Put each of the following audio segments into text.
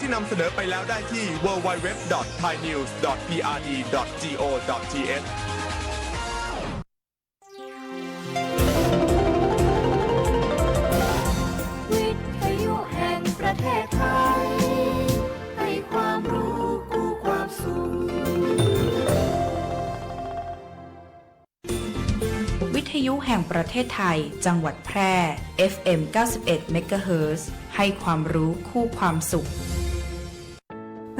ที่นำเสนอไปแล้วได้ที่ www.thainews.prd.go.thวิทยุแห่งประเทศไทยให้ความรู้กู้ความสุขวิทยุแห่งประเทศไทยจังหวัดแพร่ FM 91 เมกะเฮิรตซ์ให้ความรู้คู่ความสุข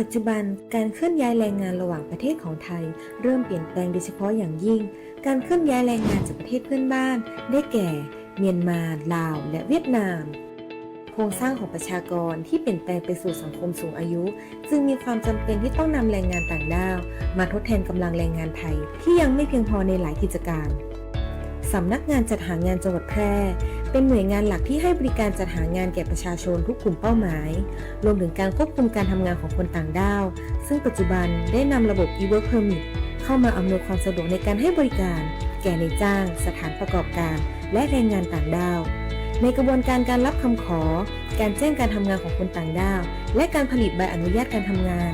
ปัจจุบันการเคลื่อนย้ายแรงงานระหว่างประเทศของไทยเริ่มเปลี่ยนแปลงโดยเฉพาะอย่างยิ่งการเคลื่อนย้ายแรงงานจากประเทศเพื่อนบ้านได้แก่เมียนมาลาวและเวียดนามโครงสร้างของประชากรที่เปลี่ยนแปลงไปสู่สังคมสูงอายุจึงมีความจำเป็นที่ต้องนำแรงงานต่างด้าวมาทดแทนกำลังแรงงานไทยที่ยังไม่เพียงพอในหลายกิจการสำนักงานจัดหางานจังหวัดแพร่เป็นหน่วยงานหลักที่ให้บริการจัดหางานแก่ประชาชนทุกกลุ่มเป้าหมายรวมถึงการควบคุมการทำงานของคนต่างด้าวซึ่งปัจจุบันได้นำระบบ e-work permit เข้ามาอำนวยความสะดวกในการให้บริการแก่นายจ้างสถานประกอบการและแรงงานต่างด้าวในกระบวนการการรับคำขอการแจ้งการทำงานของคนต่างด้าวและการผลิตใบอนุญาตการทำงาน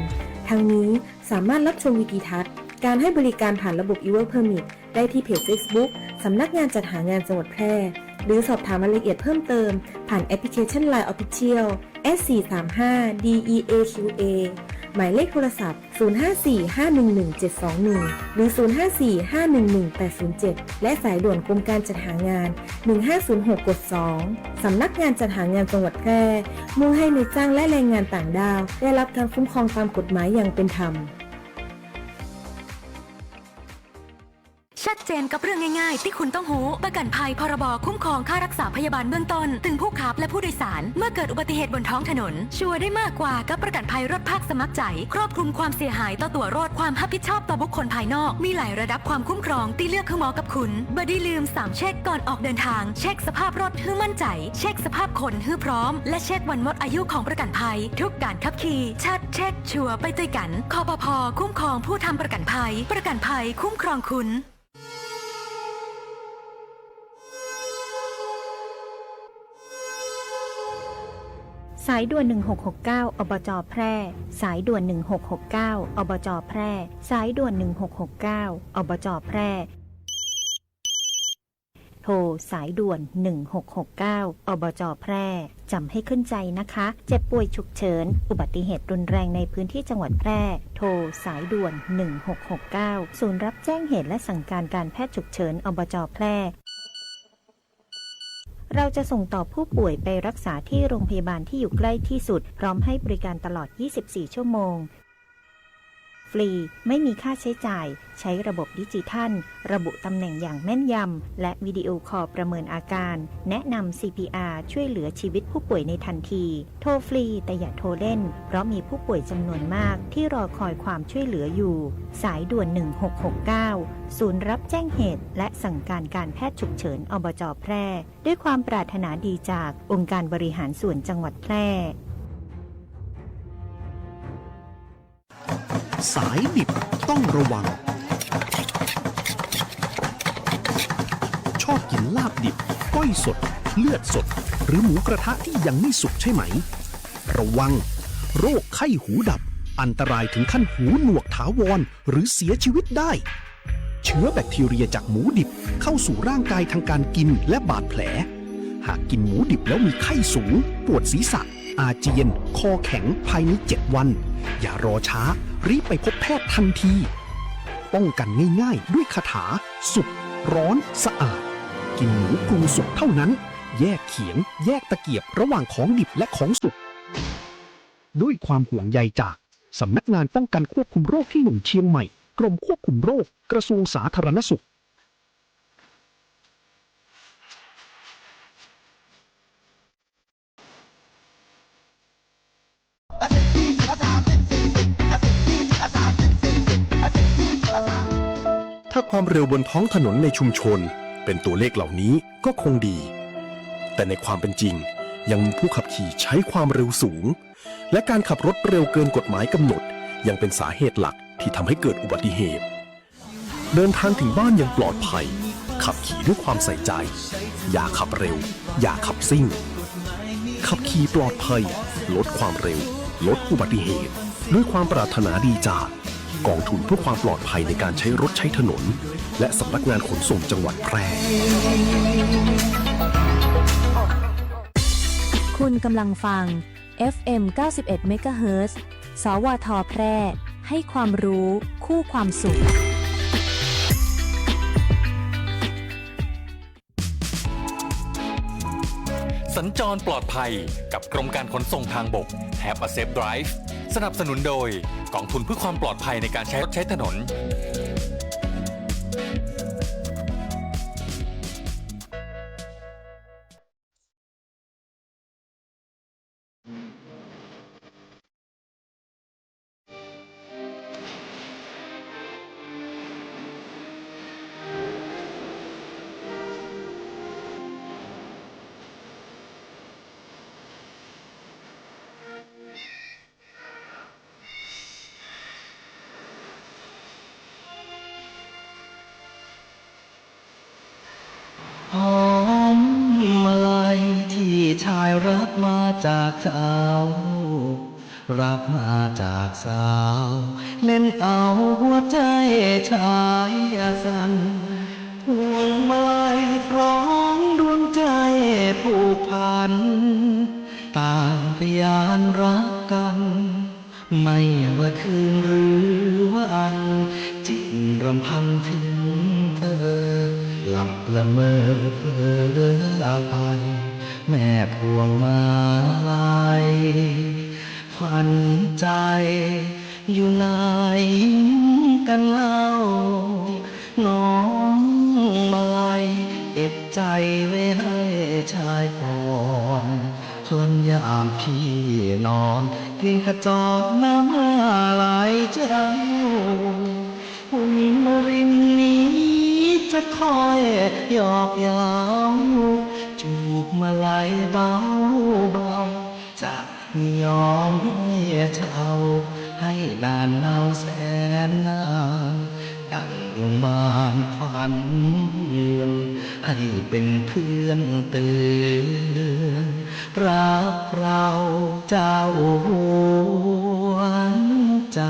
ทั้งนี้สามารถรับชมวิดีทัศน์การให้บริการผ่านระบบ e-work permit ได้ที่เพจ Facebook สำนักงานจัดหางานจังหวัดแพร่หรือสอบถามรายละเอียดเพิ่มเติมผ่านแอปพลิเคชัน LINE Official S435DEAQA หมายเลขโทรศัพท์ 0545117721 หรือ 0545118807 และสายด่วนกรมการจัดหางาน 1506 กด 2 สำนักงานจัดหางานจังหวัดแพร่มุ่งให้นายจ้างและแรงงานต่างด้าวได้รับการคุ้มครองตามกฎหมายอย่างเป็นธรรมชัดเจนกับเรื่องง่ายๆที่คุณต้องรู้ประกันภัยพรบคุ้มครองค่ารักษาพยาบาลเบื้องต้นถึงผู้ขับและผู้โดยสารเมื่อเกิดอุบัติเหตุบนท้องถนนชัวร์ได้มากกว่ากับประกันภัยรถภาคสมัครใจครอบคลุมความเสียหายต่อตัวรถความรับผิดชอบต่อบุคคลภายนอกมีหลายระดับความคุ้มครองที่เลือกคือเหมาะกับคุณบ่ได้ลืม3เช็คก่อนออกเดินทางเช็คสภาพรถให้มั่นใจเช็คสภาพคนให้พร้อมและเช็ควันหมดอายุของประกันภัยทุกการขับขี่ชัดเช็คชัวร์ไปด้วยกันคปภ.คุ้มครองผู้ทำประกันภัยคุ้มครองคุณสายด่วน1669 อบจ.แพร่สายด่วน1669 อบจ.แพร่สายด่วน1669 อบจ.แพร่โทรสายด่วน1669 อบจ.แพร่จำให้ขึ้นใจนะคะเจ็บป่วยฉุกเฉินอุบัติเหตุรุนแรงในพื้นที่จังหวัดแพร่โทรสายด่วน1669ศูนย์รับแจ้งเหตุและสั่งการการแพทย์ฉุกเฉินอบจ.แพร่เราจะส่งต่อผู้ป่วยไปรักษาที่โรงพยาบาลที่อยู่ใกล้ที่สุดพร้อมให้บริการตลอด 24 ชั่วโมงฟรีไม่มีค่าใช้จ่ายใช้ระบบดิจิทัลระบุตำแหน่งอย่างแม่นยำและวิดีโอคอลประเมินอาการแนะนำ CPR ช่วยเหลือชีวิตผู้ป่วยในทันทีโทรฟรีแต่อย่าโทรเล่นเพราะมีผู้ป่วยจำนวนมากที่รอคอยความช่วยเหลืออยู่สายด่วน1669ศูนย์รับแจ้งเหตุและสั่งการการแพทย์ฉุกเฉินอบจ.แพร่ด้วยความปรารถนาดีจากองค์การบริหารส่วนจังหวัดแพร่สายดิบต้องระวังชอบกินลาบดิบก้อยสดเลือดสดหรือหมูกระทะที่ยังไม่สุกใช่ไหมระวังโรคไข้หูดับอันตรายถึงขั้นหูหนวกถาวรหรือเสียชีวิตได้เชื้อแบคทีเรียจากหมูดิบเข้าสู่ร่างกายทางการกินและบาดแผลหากกินหมูดิบแล้วมีไข้สูงปวดศีรษะอาเจียนคอแข็งภายใน7 วันอย่ารอช้ารีบไปพบแพทย์ทันทีป้องกันง่ายๆด้วยคาถาสุกร้อนสะอาดกินหมูปรุงสุกเท่านั้นแยกเขียงแยกตะเกียบระหว่างของดิบและของสุกด้วยความห่วงใยจากสำนักงานป้องกันควบคุมโรคที่1เชียงใหม่กรมควบคุมโรคกระทรวงสาธารณสุขถ้าความเร็วบนท้องถนนในชุมชนเป็นตัวเลขเหล่านี้ก็คงดีแต่ในความเป็นจริงยังมีผู้ขับขี่ใช้ความเร็วสูงและการขับรถเร็วเกินกฎหมายกำหนดยังเป็นสาเหตุหลักที่ทำให้เกิดอุบัติเหตุเดินทางถึงบ้านอย่างปลอดภัยขับขี่ด้วยความใส่ใจอย่าขับเร็วอย่าขับซิ่งขับขี่ปลอดภัยลดความเร็ว ลดอุบัติเหตุด้วยความปรารถนาดีจากกองทุนเพื่อความปลอดภัยในการใช้รถใช้ถนน และสำนักงานขนส่งจังหวัดแพร่ คุณกำลังฟัง FM 91 MHz สวท แพร่ ให้ความรู้คู่ความสุข สัญจรปลอดภัยกับกรมการขนส่งทางบก Have a Safe Drive สนับสนุนโดยกองทุนเพื่อความปลอดภัยในการใช้รถใช้ถนน หอมมาลัยที่ชายรักมาจากสาวรักมาจากสาวเล่นเอาหัวใจชายสั่นพวงมาลัยพร้อมดวงใจผูกพันต่างพยานรักกันไม่ว่าคืนหรือวันจิตรำพันถึงเธอหลับละเมอเพ้ออาภัยแม่พวงมาลัยฝันใจอยู่ไหนกันเล่าน้องมาลัยเก็บใจไว้ให้ชายก่อนส่วนยามพี่นอนเพียงขจรน้ำมาลัยเจ้าผู้หญิงมารินนี้จะคอยหยอกเย้าจูบมาลัยเบาเบาจะยอมให้เจ้าให้นานเล่าแสนนานดังบ้านฝันให้เป็นเพื่อนเตือนรักเราเจ้าหัวใจ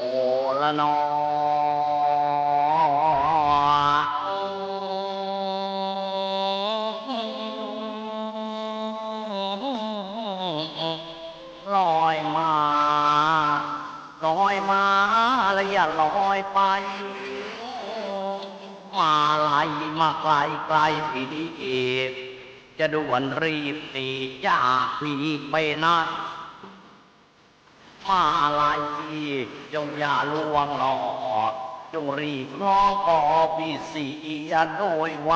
โอละนอลอยมาแล้วอย่าลอยไปมาไหลมาไกลไกลพี่ดีจะด่วนรีบตีอย่าพี่ไปนะมาลายจงอย่าลวงหลอกจงรีบร้องขอพี่เสียโดยไว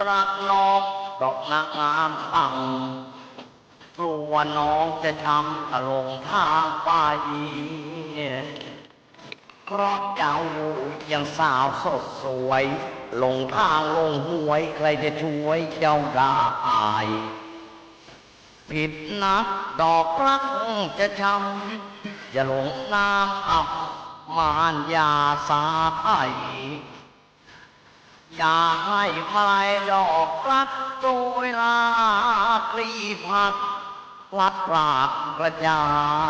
รักน้องดอกนางงามตั้งกลัวน้องจะช้ำตะลงทางไปเพราะเจ้ายังสาวสดสวยลงทางลงหวยใครจะช่วยเจ้าได้ผิดนักดอกรักจะช้ำอย่าหลงน้ำอับมารยาสาไทยอย่าให้ไม้ดอกรักโดยลากรีพักลัดรากกระจา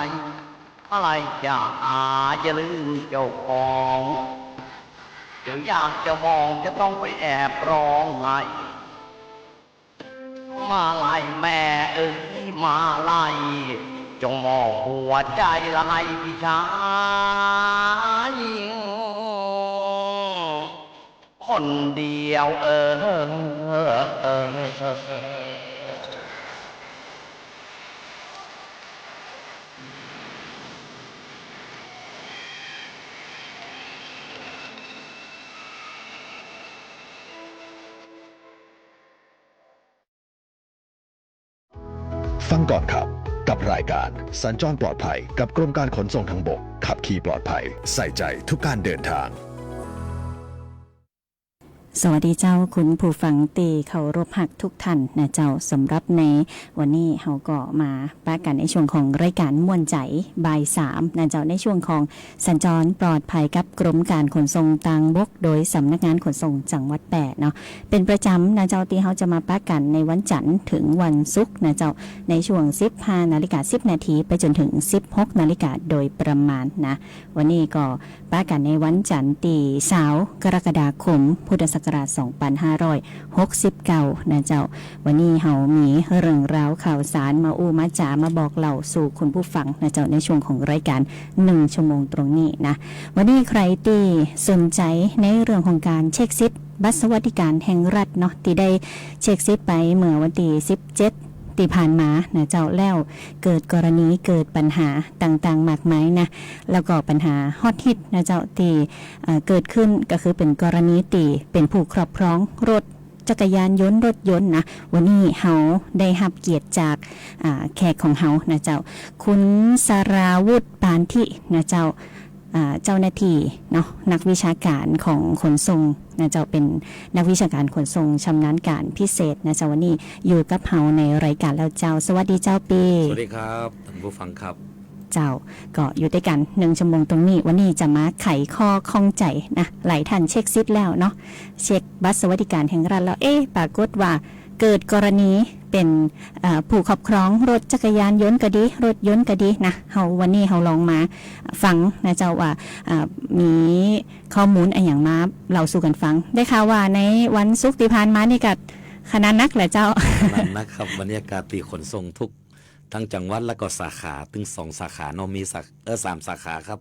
ยอะไรจะลืมเจ้าของเดี๋ยวอยากจะมองจะต้องไปแอบร้องไห้มาไล่แม่มาไล่จงมองหัวใจละให้พี่ชายคนเดียวฟังก่อนครับกับรายการสัญจรปลอดภัยกับกรมการขนส่งทางบกขับขี่ปลอดภัยใส่ใจทุกการเดินทาง สวัสดีเจ้าคุณผู้ฟังตีเคารพหักทุกท่านนะเจ้าสำหรับในวันนี้เราก็มาป้ากันในช่วงของรายการม่วนใจบ่าย3นะเจ้าในช่วงของสัญจรปลอดภัยกับกรมการขนส่งทางบกโดยสำนักงานขนส่งจังหวัดแปดเนาะเป็นประจำนะเจ้าที่เราจะมาป้ากันในวันจันทร์ถึงวันศุกร์นะเจ้าในช่วง 15:10 นาทีไปจนถึง 16 นาฬิกาโดยประมาณนะวันนี้ก็ป้ากันในวันจันทร์ที่20 กรกฎาคมพุทธศักราช 2569 นะเจ้าวันนี้เฮามีเรื่องราวข่าวสารมาอู้มาจ๋ามาบอกเล่าสู่คุณผู้ฟังนะเจ้าในช่วงของรายการ1ชั่วโมงตรงนี้นะวันนี้ใครที่สนใจในเรื่องของการเช็คซิปบัตรสวัสดิการแห่งรัฐเนาะที่ได้เช็คซิปไปเมื่อวันที่17ที่ผ่านมานะเจ้าแล้วเกิดกรณีเกิดปัญหาต่างๆมากมายนะแล้วก็ปัญหาฮอตฮิตนะเจ้าที่เกิดขึ้นก็คือเป็นกรณีที่เป็นผู้ครอบครองรถจักรยานยนต์รถยนต์นะวันนี้เฮาได้รับเกียรติจากแขกของเฮานะเจ้าคุณสราวุฒิปานทินะเจ้าเจ้าหน้าที่เนาะนักวิชาการของขนส่งนะเจ้าเป็นนักวิชาการขนส่งชำนาญการพิเศษนะเจ้าวันนี้อยู่กับเฮาในรายการแล้วเจ้าสวัสดีเจ้าปีสวัสดีครับท่านผู้ฟังครับเจ้าก็อยู่ด้วยกัน1ชั่วโมงตรงนี้วันนี้จะมาไขข้อข้องใจนะหลายท่านเช็คซิทแล้วเนาะเช็คบัตรสวัสดิการแห่งรัฐแล้วปรากฏว่าเกิดกรณีเป็นผู้ครอบครองรถจักรยานยนต์ก็ดีรถยนต์ก็ดีนะเฮาวันนี้เฮาลองมาฟังนะเจ้าว่ามีข้อมูลอะไรอย่างมาเราสู่กันฟังได้ข่าวว่าในวันศุกร์ที่ผ่านมานี่ก็ขนาดนักแหละเจ้าขนาดนักครับบรรยากาศตีขนส่งทุกทั้งจังหวัดแล้วก็สาขาถึง2 สาขาเนาะมี3 สาขาครับ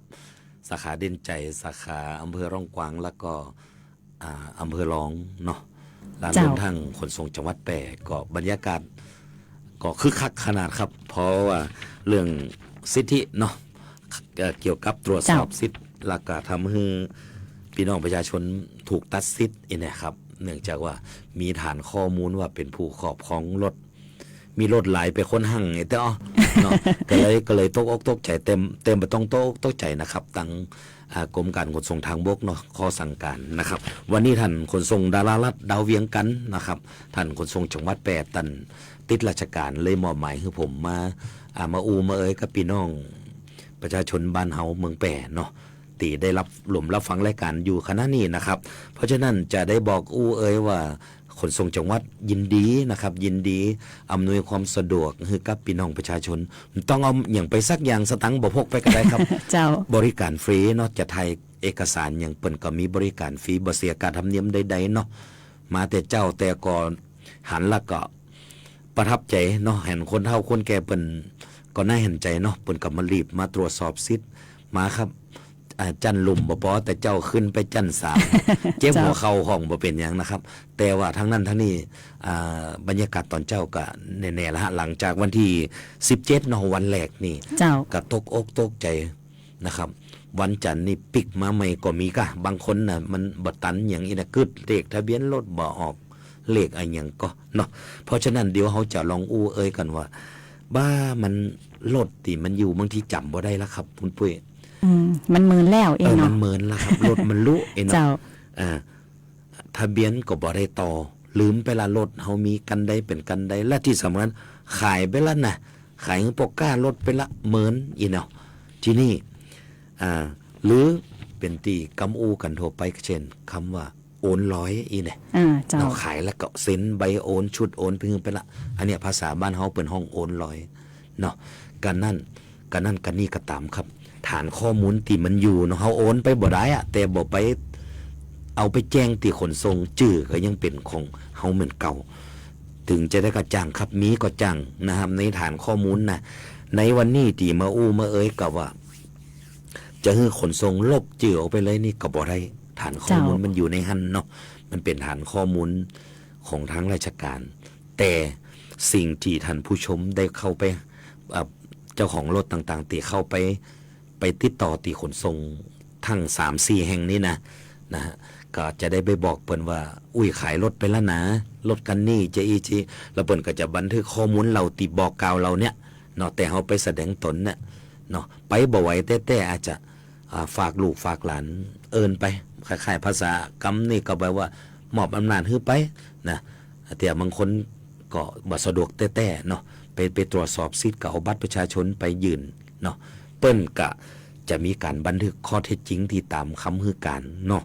สาขาเด่นใจสาขาอำเภอร่องกวางแล้วก็อำเภอรองเนาะร้านรวมทั้งขนส่งจังหวัดแปดก็บรรยากาศก็คึกคักขนาดครับเพราะว่าเรื่องสิทธิเนาะเกี่ยวกับตรวจสอบสิทธิแล้วก็ทำให้พี่น้องประชาชนถูกตัดสิทธิ์เนี่ยครับเนื่องจากว่ามีฐานข้อมูลว่าเป็นผู้ครอบครองรถมีรถหลายไปค้นหั่งไอ้เต้าเนาะก็เลยตกอกตกใจเต็มไปต้องตกใจนะครับตั้งกรมการขนส่งทางบกเนาะข้อสั่งการนะครับวันนี้ท่านขนส่งดารารัฐดาวเวียงกันนะครับท่านขนส่งจังหวัดแปดท่านติดราชการเลยมอบหมายให้ผมมามาเอ่ยกับพี่น้องประชาชนบ้านเฮาเมืองแปดเนาะตีได้รับฟังรายการอยู่ขณะนี้นะครับเพราะฉะนั้นจะได้บอกเอ่ยว่าขนส่งจังหวัดยินดีนะครับยินดีอำนวยความสะดวกให้กับพี่น้องประชาชนต้องเอาอย่างไปสักอย่างสตังค์บ่พกไปก็ได้ครับ เจ้าบริการฟรีเนาะจะไทยเอกสารอย่างเปิ้นก็มีบริการฟรีบ่เสียการธรรมเนียมใดๆเนาะมาแต่เจ้าแต่ก่อนหันแล้วก็ประทับใจเนาะเห็นคนเฒ่าคนแก่เปิ้นก็น่าเห็นใจเนาะเปิ้นก็มารีบมาตรวจสอบสิทธิ์มาครับจันลุ่มบ่พอแต่เจ้าขึ้นไปจัน3 เจ็บหัวเข่าห้องบ่เป็นหยังนะครับแต่ว่าทั้งนั้นทั้งนี้บรรยากาศตอนเจ้าก็แน่ๆละฮะหลังจากวันที่17เนาะวันแรกนี่ก็ตกอกตกใจนะครับวันจันทร์นี่ปิกมาใหม่ก็มีกะบางคนน่ะมันบ่ตันอย่างนี้นะกึดเลขทะเบียนรถบ่ออกเลขอะไรหยังก็เนาะเพราะฉะนั้นเดี๋ยวเฮาจะลองเอ่ยกันว่าบ้ามันรถที่มันอยู่บางทีจำบ่ได้แล้วครับคุณปุ้ยมันเมินแล้วเนาะมันเมินแล้วครับรถมันรู้เนาะทะเบียนก็บ่ได้ต่อลืมไปละรถเฮามีกันใดเป็นกันใดและที่สำคัญขายไปแล้วนะขายปกก้ารถไปละเมินเนาะที่นี่หรือเป็นตีกำอูกันโทรไปเช่นคำว่าโอนร้อยเนี่ยเราขายแล้วก็เซ็นใบโอนชุดโอนเพิ่งไปละอันเนี้ยภาษาบ้านเฮาเป็นห้องโอนร้อยเนาะกันนั่นกันนี่ก็ตามครับฐานข้อมูลที่มันอยู่เนาะเฮาโอนไปบ่ได้อะแต่บ่ไปเอาไปแจ้งที่ขนส่งจื้อก็ยังเป็นของเฮาเหมือนเก่าถึงจะได้กระจ่างครับมีก็จ่างนะครับในฐานข้อมูลนะในวันนี้ที่มามาเอ่ยกับว่าจะให้ขนส่งลบจื้อออกไปเลยนี่ก็บ่ได้ฐานข้อมูลมันอยู่ในหันเนาะมันเป็นฐานข้อมูลของทางราชการแต่สิ่งที่ท่านผู้ชมได้เข้าไปเจ้าของรถต่างๆที่เข้าไปติดต่อที่ขนส่งทั้ง 3-4 แห่งนี้นะฮะก็จะได้ไปบอกเปิ้นว่าอุ้ยขายรถไปแล้วนะรถกันนี่จะแล้วเปิ้นก็จะบันทึกข้อมูลเราติบอกกล่าวเราเนี่ยเนาะแต่เฮาไปแสดงตนเนี่ยเนาะไปบ่ไหวแต่อาจจะฝากลูกฝากหลานเอิ้นไปคล้ายๆภาษากำนี่ก็แปลว่า มอบอำนาจให้ไปนะแต่บางคนก็บ่สะดวกแต่เนาะไปตรวจสอบสิทธิ์ก็เอาบัตรประชาชนไปยื่นเนาะเปิ้นก็จะมีการบันทึกข้อเท็จจริงที่ตามคำให้การเนาะ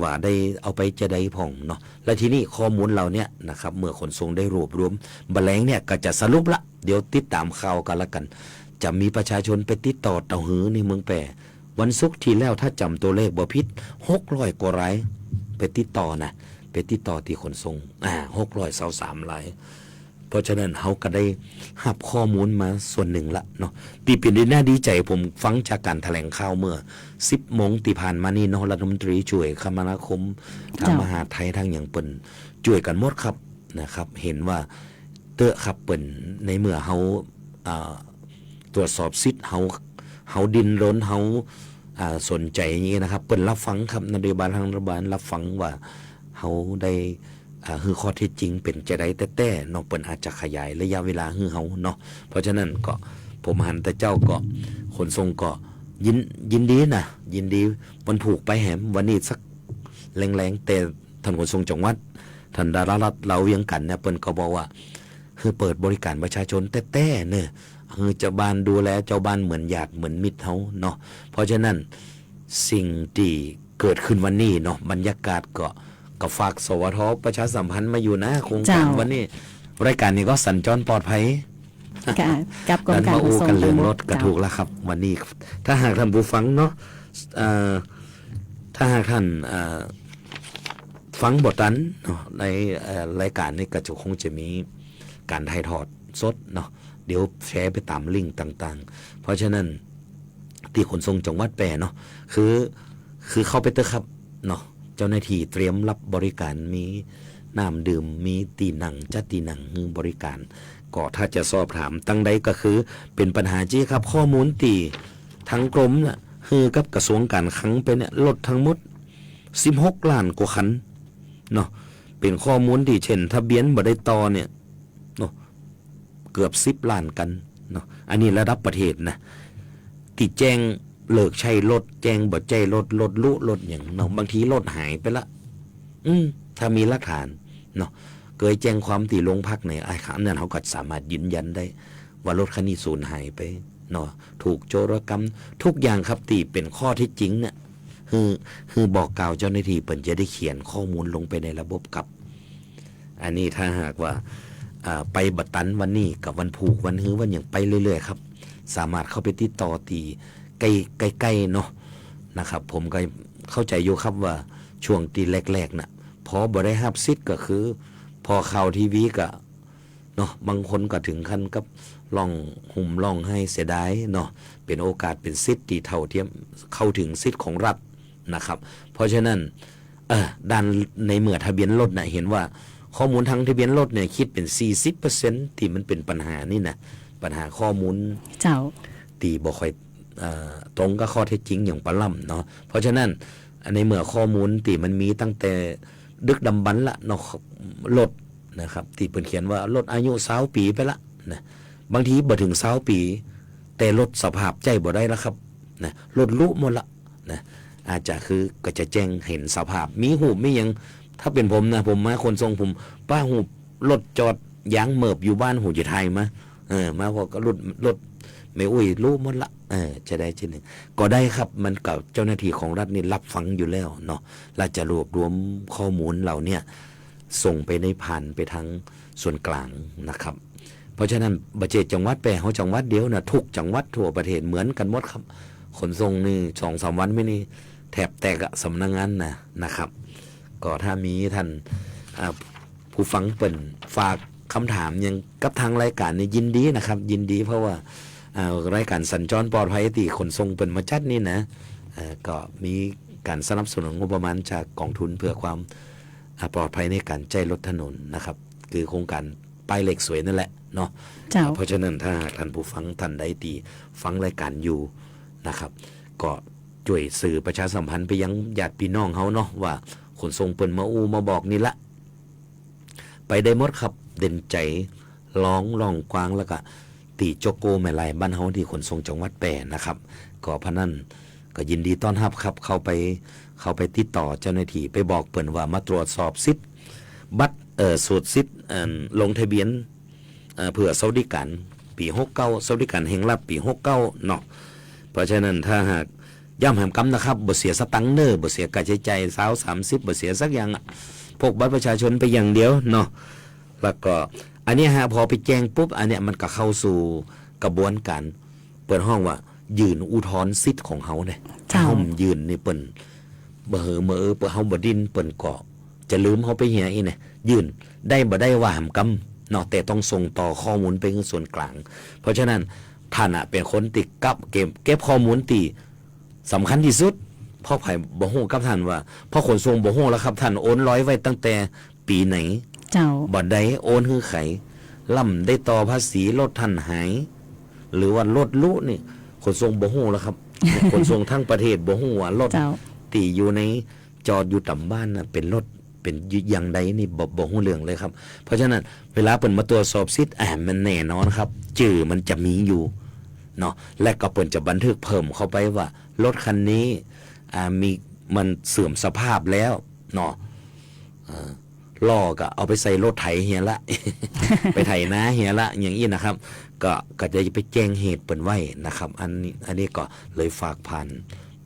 ว่าได้เอาไปจะได้ผ่องเนาะและทีนี้ข้อมูลเราเนี่ยนะครับเมื่อขนส่งได้รวบรวมแมลงเนี่ยก็จะสรุปละเดี๋ยวติดตามข่าวกันละกันจะมีประชาชนไปติดต่อเต่าหือในเมืองแปรวันศุกร์ที่แล้วถ้าจำตัวเลขบ่ผิด600 กว่ารายไปติดต่อนะไปติดต่อที่ขนส่ง623รายเพราะฉะนั้นเขาก็ได้หับข้อมูลมาส่วนหนึ่งละเนาะปีเป็นน่าดีใจผมฟังจากการแถลงข่าวเมื่อ10 โมงที่ผ่านมานี่เนาะรัฐมนตรีช่วยคมนาคมทางมหาดไทยทางอย่างเปิ่นช่วยกันหมดครับนะครับเห็นว่าเตอะครับเปิ่นในเมื่อเขาตรวจสอบสิทธิ์เขาดินรนเขาสนใจอย่างนี้นะครับเปิ่นรับฟังครับนโยบายทางรัฐบาลรับฟังว่าเขาได้คือข้อเท็จจริงเป็นจะได้แต่เนาะเปิ้นอาจจะขยายระยะเวลาให้เฮาเนาะเพราะฉะนั้นก็ผมหันแต่เจ้าก็ขนส่งก็ยินดีนะยินดีมันผูกไปแหมวันนี้สักแรงๆแต่ท่านขนส่งจังหวัดท่านดารารัตน์เราเวียงกันเนี่ยเปิ้นก็บอกว่าคือเปิดบริการประชาชนแต่เนี่ยคือเจ้าบ้านดูแลเจ้าบ้านเหมือนญาติเหมือนมิตรเฮาเนาะเพราะฉะนั้นสิ่งที่เกิดขึ้นวันนี้เนาะบรรยากาศก็ฝากสวทประชาสัมพันธ์มาอยู่นะโครงการวันนี้รายการนี้ก็สัญจรปลอดภัยกับกรมการขนส่ง กันเรื่องรถก็ถูกแล้วครับวันนี้ถ้าหากท่านผู้ฟังเนาะถ้าหากท่านฟังบทนั้นเนาะในรายการนี้ก็จะคงจะมีการถ่ายทอดสดเนาะเดี๋ยวแชร์ไปตามลิงก์ต่างๆเพราะฉะนั้นที่ขนส่งจังหวัดแปรเนาะคือเข้าไปเถอะครับเนาะเจ้าหน้าที่เตรียมรับบริการมีน้ำดื่มมีตีหนังจัดตีหนังบริการก็ถ้าจะสอบถามตั้งใดก็คือเป็นปัญหาจี้ครับข้อมูลตีทั้งกรมน่ะคือกับกระทรวงการคลังไปเนี่ยลดทั้งหมด16 ล้านกว่าคันเนาะเป็นข้อมูลที่เช่นทะเบียนบ่ได้ต่อเนี่ยเนาะเกือบ10 ล้านกันเนาะอันนี้ระดับประเทศนะติดแจ้งเลิกใช้รถแจ้งบ่ใจรถลุรถอย่างเนาะบางทีรถหายไปละถ้ามีหลักฐานเนาะเคยแจ้งความตีโรงพักในไอ้ครั้งนั้นเขาก็สามารถยืนยันได้ว่ารถคันนี้สูญหายไปเนาะถูกโจรกรรมทุกอย่างครับตีเป็นข้อที่จริงเนี่ยคือบอกกล่าวเจ้าหน้าที่เปิ่นจะได้เขียนข้อมูลลงไปในระบบกับอันนี้ถ้าหากว่าไปบัดตันวันนี้กับวันผูกวันฮื้อวันอย่างไปเรื่อยๆครับสามารถเข้าไปติดต่อตีใกล้ๆเนาะนะครับผมก็เข้าใจอยู่ครับว่าช่วงตีแรกๆน่ะพอบ่ได้รับสิทธิ์ก็คือพอข่าวทีวีก็เนาะบางคนก็ถึงขั้นกับร้องห่มร้องให้เสียดายเนาะเป็นโอกาสเป็นสิทธิ์ที่เท่าเทียมเข้าถึงสิทธิ์ของรัฐนะครับเพราะฉะนั้นด้านในเมื่อทะเบียนรถน่ะเห็นว่าข้อมูลทางทะเบียนรถเนี่ยคิดเป็น 40% ที่มันเป็นปัญหานี่นะปัญหาข้อมูลเจ้าตีบ่ค่อยตรงกับข้อเท็จจริงอย่างปลาล่ำเนาะเพราะฉะนั้นในเมื่อข้อมูลตีมันมีตั้งแต่ดึกดำบรรพ์ละเนาะรถนะครับที่เพิ่นเขียนว่ารถอายุ20 ปีไปละนะบางทีบ่ถึง20 ปีแต่รถสภาพใจบ่ได้แล้วครับนะรถลุหมดละนะอาจจะคือก็จะแจ้งเห็นสภาพมีหูปมีหยังถ้าเป็นผมนะผมมาคนทรงผมป้าหูรถจอดยางเมิบอยู่บ้านหูจะไทยมามาพอก็รถไม่อุ้ยรู้หมดละจะได้ชิ้นหนึ่งก็ได้ครับมันกับเจ้าหน้าที่ของรัฐนี่รับฟังอยู่แล้วเนาะเราจะรวบรวมข้อมูลเราเนี่ยส่งไปในผ่านไปทางส่วนกลางนะครับเพราะฉะนั้นบัจเจตจังหวัดแปรเขาจังหวัดเดียวนะทุกจังหวัดทั่วประเทศเหมือนกันหมดครับขนส่งนี่2-3 วันไม่นี่แทบแตกสำนักงานนะครับก็ถ้ามีท่านผู้ฟังเปิ่นฝากคำถามยังกับทางรายการนี่ยินดีนะครับยินดีเพราะว่ารายการสัญจรปลอดภัยที่ขนส่งเป็นมาจัดนี่นะก็มีการสนับสนุนงบประมาณจากกองทุนเพื่อความปลอดภัยในการใช้รถถนนนะครับคือโครงการป้ายเหล็กสวยนั่นแหละเนาะเพราะฉะนั้นถ้าท่านผู้ฟังท่านใดที่ฟังรายการอยู่นะครับก็ช่วยสื่อประชาสัมพันธ์ไปยังญาติพี่น้องเขาเนาะว่าขนส่งเปิ่นมาบอกนี่ละไปได้หมดครับเด่นใจร้องกวางแล้วก็ตีโจโกแม่ลายบ้านเฮาที่ขนส่งจังหวัดแปรนะครับก็พะนั้นก็ยินดีต้อนรับครับเข้าไป เขาไปติดต่อเจ้าหน้าที่ไปบอกเปิ่นว่ามาตรวจสอบสิทธิ์บัตรสูตรสิทธิ์ลงทะเบียนเพื่อสวัสดิการปี69สวัสดิการแห่งรัฐปี69เนาะเพราะฉะนั้นถ้าหากย่ำแหมกำนะครับบ่เสียสตังค์เนอบ่เสียค่าใช้จ่าย30บ่เสียสักอย่างพกบัตรประชาชนไปอย่างเดียวเนาะแล้วก็อันนี้ฮะพอไปแจ้งปุ๊บอันเนี้ยมันก็เข้าสู่กระบวนการเปิดห้องว่ายื่นอุทธรณ์สิทธิ์ของเฮาเนี่ยถ้าเฮายื่นนี่เปิ้นบ่เหอเปิ้นเฮาบ่ดิ้นเปิ้นก็จะลืมเฮาไปเหียอีเนี่ยยื่นได้บ่ได้ว่าหำกำเนาะแต่ต้องส่งต่อข้อมูลไปยังส่วนกลางเพราะฉะนั้นท่านเป็นคนติดกับเก็บข้อมูลตีสำคัญที่สุดพ่อไผ่บ่ฮู้กับท่านว่าพ่อขนส่งบ่ฮู้แล้วครับท่านโอนร้อยไว้ตั้งแต่ปีไหนเจ้าบ่ได้โอนคือไขล่ำได้ต่อภาษีรถท่านหายหรือว่ารถลุนี่ขนส่งบ่ฮู้แล้วครับ ขนส่งทั้งประเทศบ่ฮู้ว่ารถตีอยู่ในจอดอยู่ต่ำบ้านน่ะเป็นรถเป็นอย่างใดนี่บ่ฮู้เรื่องเลยครับเพราะฉะนั้นเวลาเปิ่นมาตรวจสอบสิทธิ์มันแน่นอนครับชื่อมันจะมีอยู่เนาะและก็เปิ่นจะบันทึกเพิ่มเข้าไปว่ารถคันนี้มีมันเสื่อมสภาพแล้วเนาะล้อก็เอาไปใส่รถไถเฮียละ ไปไถนาเฮียละอย่างนี้นะครับก็จะไปแจ้งเหตุเปิ่นไว้นะครับอันนี้ก็เลยฝากผ่าน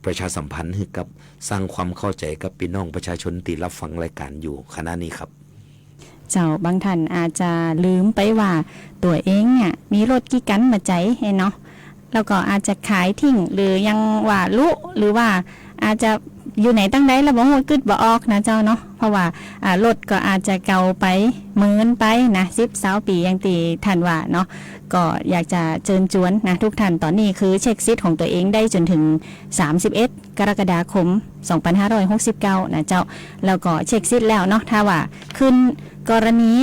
ประชาสัมพันธ์ให้กับสร้างความเข้าใจกับพี่น้องประชาชนที่รับฟังรายการอยู่ขณะนี้ครับเจ้าบางท่านอาจจะลืมไปว่าตัวเองเนี่ยมีรถกี่กันมาใจให้เนาะแล้วก็อาจจะขายทิ้งหรือยังว่าลุหรือว่าอาจจะอยู่ไหนตั้งใดแล้วบ่ฮู้กึดบ่ออกนะเจ้าเนาะเพราะว่ารถก็อาจจะเก่าไปเมินไปนะ10-20 ปีอย่างที่ท่านว่าเนาะก็อยากจะเชิญชวนนะทุกท่านตอนนี้คือเช็คสิทธิ์ของตัวเองได้จนถึง31กรกฎาคม2569นะเจ้าแล้วก็เช็คสิทธิ์แล้วเนาะถ้าว่าขึ้นกรณี